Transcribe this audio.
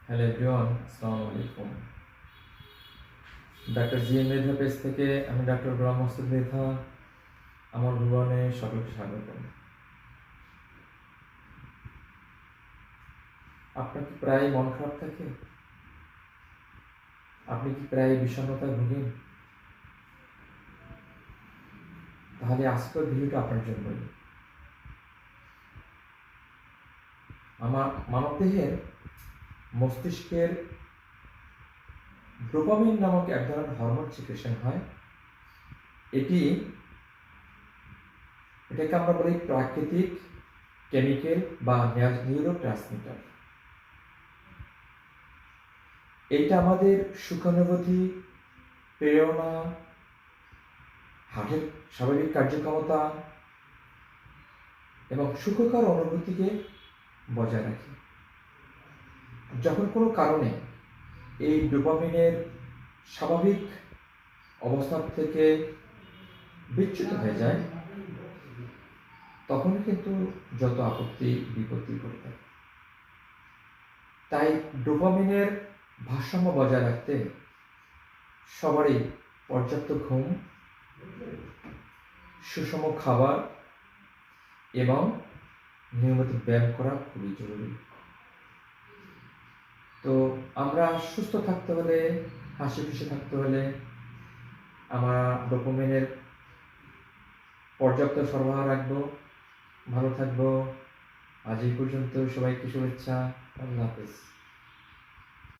Hello everyone, আসসালামু আলাইকুম। Doctor G M Mridha page থেকে আমি ডাক্তার গোলাম মসজিদ মৃধা আমার ভুবনে সকলকে স্বাগতম। আপনার কি প্রায় মন খারাপ থাকে? আপনি কি প্রায় বিষণ্ণতায় ভোগেন? তাহলে আজকের ভিডিওটা আপনার জন্যই। আমার মানবদেহের মস্তিষ্কের ডোপামিন নামক এক ধরনের হরমোন সিক্রেশন হয়। এটাকে আমরা বলি প্রাকৃতিক কেমিক্যাল বা নিউরোট্রান্সমিটার। এইটা আমাদের সুখানুভূতি, প্রেরণা, হার্টের স্বাভাবিক কার্যক্ষমতা এবং সুখকর অনুভূতিকে বজায় রাখে। যখন কোনো কারণে এই ডোপামিনের স্বাভাবিক অবস্থা থেকে বিচ্যুত হয়ে যায়, তখন কিন্তু যত আপত্তি বিপত্তি ঘটে থাকে। তাই ডোপামিনের ভারসাম্য বজায় রাখতে সবারই পর্যাপ্ত ঘুম, সুষম খাবার এবং নিয়মিত ব্যায়াম করা খুবই জরুরি। তো আমরা সুস্থ থাকতে হলে, হাসি খুশি থাকতে হলে আমরা ডোপামিনের পর্যাপ্ত সরবরাহ রাখবো, ভালো থাকবো। আজ এই পর্যন্ত, সবাইকে শুভেচ্ছা। আল্লাহ হাফেজ।